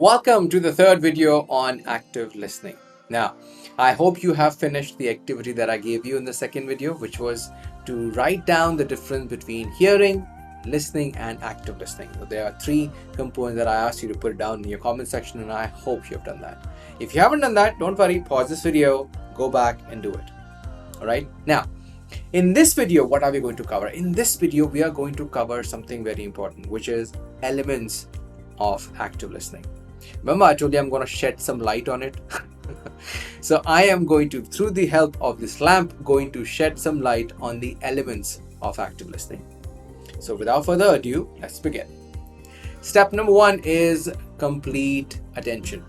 Welcome to the third video on active listening. Now, I hope you have finished the activity that I gave you in the second video, which was to write down the difference between hearing, listening, and active listening. So there are three components that I asked you to put down in your comment section, and I hope you have done that. If you haven't done that, don't worry, pause this video, go back and do it. All right. Now, in this video, what are we going to cover? In this video, we are going to cover something very important, which is elements of active listening. Remember, I told you I'm going to shed some light on it. So I am going to, through the help of this lamp, going to shed some light on the elements of active listening. So without further ado, let's begin. Step number one is complete attention.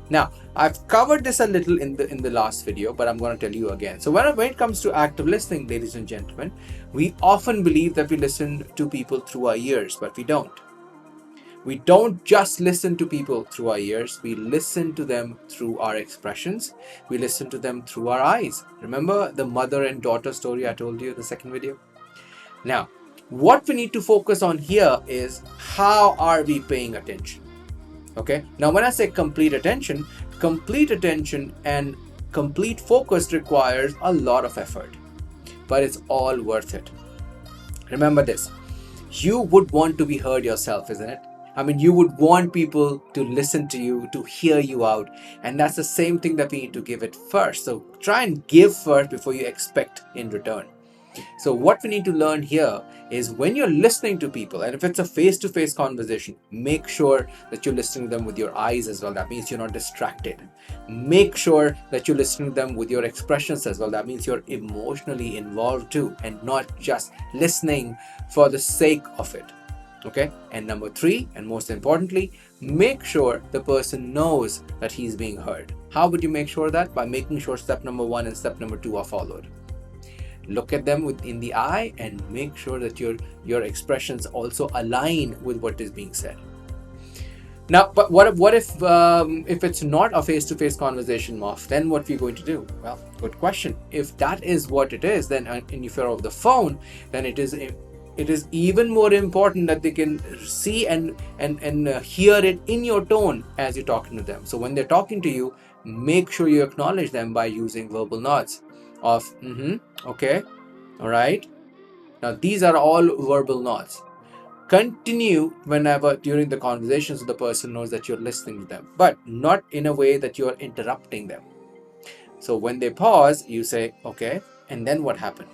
Now, I've covered this a little in the last video, but I'm going to tell you again. So when it comes to active listening, ladies and gentlemen, we often believe that we listen to people through our ears, but we don't. We don't just listen to people through our ears, we listen to them through our expressions, we listen to them through our eyes. Remember the mother and daughter story I told you in the second video? Now, what we need to focus on here is how are we paying attention? Okay, now when I say complete attention and complete focus requires a lot of effort, but it's all worth it. Remember this, you would want to be heard yourself, isn't it? I mean, you would want people to listen to you, to hear you out. And that's the same thing that we need to give it first. So try and give first before you expect in return. So what we need to learn here is when you're listening to people, and if it's a face-to-face conversation, make sure that you're listening to them with your eyes as well. That means you're not distracted. Make sure that you're listening to them with your expressions as well. That means you're emotionally involved too, and not just listening for the sake of it. Okay, and number three, and most importantly, make sure the person knows that he's being heard. How would you make sure that? By making sure step number one and step number two are followed. Look at them in the eye and make sure that your expressions also align with what is being said. Now, but what if it's not a face-to-face conversation, Moff? Then what we're going to do? Well, good question. If that is what it is, then and if you're over the phone, then it is even more important that they can see and hear it in your tone as you're talking to them. So when they're talking to you, make sure you acknowledge them by using verbal nods of okay, all right. Now these are all verbal nods. Continue whenever during the conversation so the person knows that you're listening to them, but not in a way that you're interrupting them. So when they pause, you say okay, and then what happened?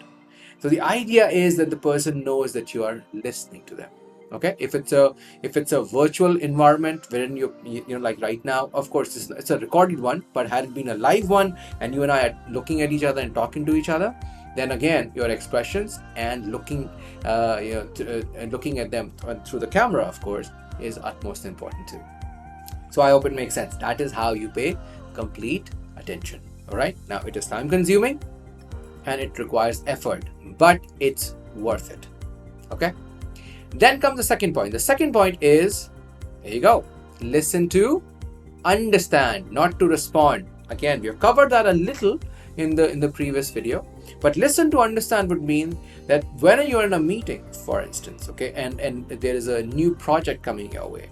So the idea is that the person knows that you are listening to them. Okay, if it's a virtual environment wherein you like right now, of course it's a recorded one, but had it been a live one and you and I are looking at each other and talking to each other, then again your expressions and looking at them through the camera, of course, is utmost important too. So I hope it makes sense. That is how you pay complete attention. All right, now it is time consuming and it requires effort, but it's worth it. Okay, then comes the second point. The second point is, there you go, listen to understand, not to respond. Again, we have covered that a little in the previous video, but listen to understand would mean that when you're in a meeting, for instance, okay, and there is a new project coming your way,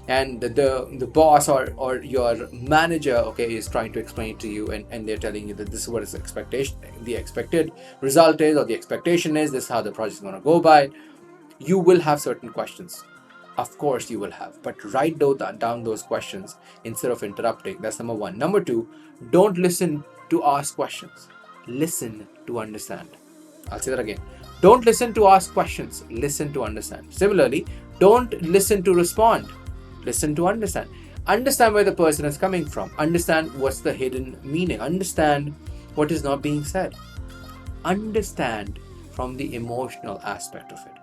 and the boss or your manager, okay, is trying to explain it to you, and they're telling you that this is what is the expected result is, or the expectation is, this is how the project is going to go by. You will have certain questions. Of course you will have, but write down those questions instead of interrupting. That's number one. Number two, don't listen to ask questions. Listen to understand. I'll say that again. Don't listen to ask questions. Listen to understand. Similarly, don't listen to respond. Listen to understand. Understand where the person is coming from. Understand what's the hidden meaning. Understand what is not being said. Understand from the emotional aspect of it.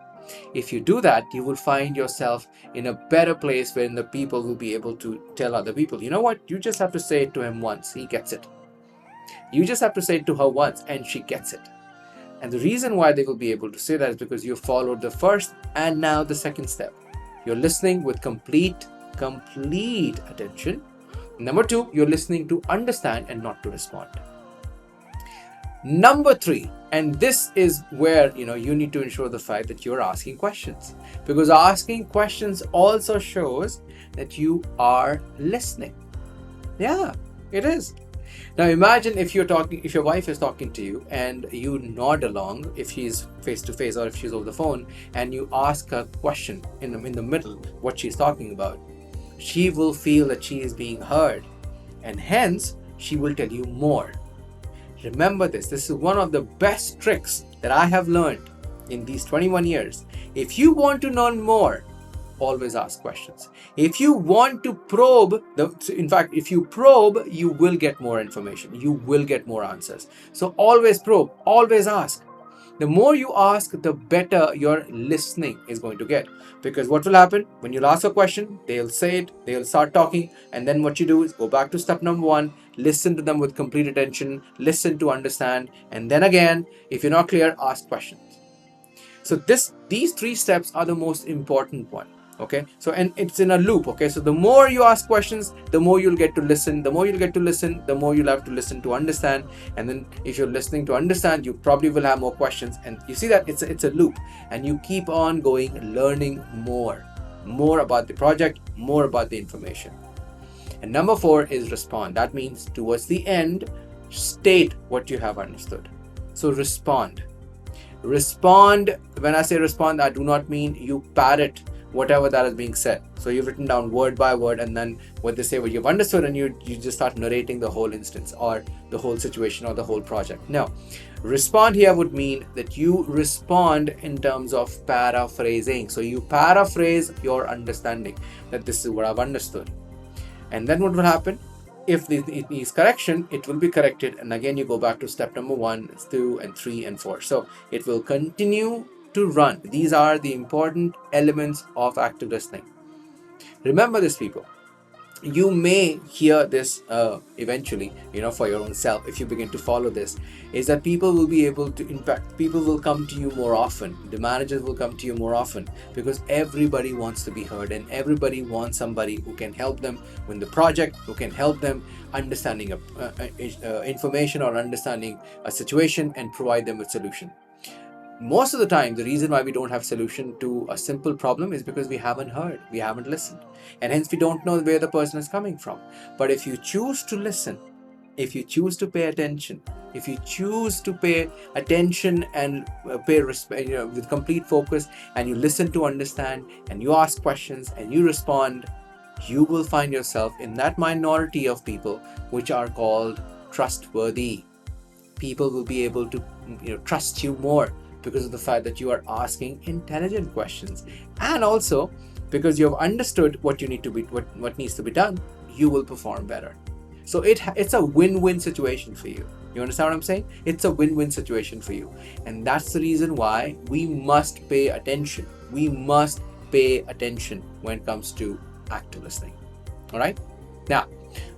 If you do that, you will find yourself in a better place wherein the people will be able to tell other people, you know what, you just have to say it to him once, he gets it. You just have to say it to her once and she gets it. And the reason why they will be able to say that is because you followed the first and now the second step. You're listening with complete attention. Number two, you're listening to understand and not to respond. Number three, And this is where you need to ensure the fact that you're asking questions, because asking questions also shows that you are listening. Yeah, it is. Now imagine if your wife is talking to you and you nod along, if she's face to face or if she's over the phone, and you ask a question in the middle what she's talking about. She will feel that she is being heard, and hence she will tell you more. Remember this. This is one of the best tricks that I have learned in these 21 years. If you want to learn more, always ask questions. If you want to probe, in fact, if you probe, you will get more information. You will get more answers. So always probe, always ask. The more you ask, the better your listening is going to get. Because what will happen when you ask a question, they'll say it, they'll start talking, and then what you do is go back to step number one, listen to them with complete attention, listen to understand, and then again, if you're not clear, ask questions. So these three steps are the most important one. Okay, so and it's in a loop. Okay, so the more you ask questions, the more you'll get to listen. The more you'll get to listen, the more you'll have to listen to understand. And then if you're listening to understand, you probably will have more questions. And you see that it's a loop, and you keep on going, learning more about the project, more about the information. And number 4 is respond. That means towards the end, state what you have understood. So respond. When I say respond, I do not mean you parrot whatever that is being said. So you've written down word by word, and then what they say, what you've understood, and you just start narrating the whole instance or the whole situation or the whole project. No. Respond here would mean that you respond in terms of paraphrasing. So you paraphrase your understanding, that this is what I've understood. And then what will happen? If it needs correction, it will be corrected. And again, you go back to step number 1, 2, and 3, and 4. So it will continue to run. These are the important elements of active listening. Remember this, people. You may hear this eventually, for your own self, if you begin to follow this, is that people will be able to impact. People will come to you more often. The managers will come to you more often, because everybody wants to be heard, and everybody wants somebody who can help them win the project, who can help them understanding information or understanding a situation and provide them with solution. Most of the time, the reason why we don't have solution to a simple problem is because we haven't heard, we haven't listened, and hence we don't know where the person is coming from. But if you choose to listen, if you choose to pay attention, if you choose to pay attention and pay respect, with complete focus, and you listen to understand, and you ask questions and you respond, you will find yourself in that minority of people which are called trustworthy. People will be able to trust you more, because of the fact that you are asking intelligent questions, and also because you have understood what needs to be done, you will perform better. So it's a win-win situation for you. You understand what I'm saying? It's a win-win situation for you, and that's the reason why we must pay attention. We must pay attention when it comes to active listening. All right. Now,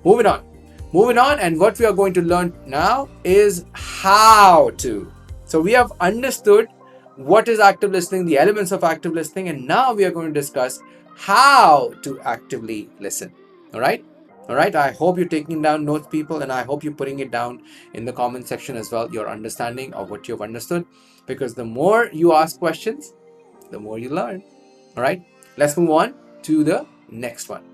moving on, and what we are going to learn now is how to. So we have understood what is active listening, the elements of active listening, and now we are going to discuss how to actively listen. All right? I hope you're taking down notes, people, and I hope you're putting it down in the comment section as well, your understanding of what you've understood, because the more you ask questions, the more you learn. All right? Let's move on to the next one.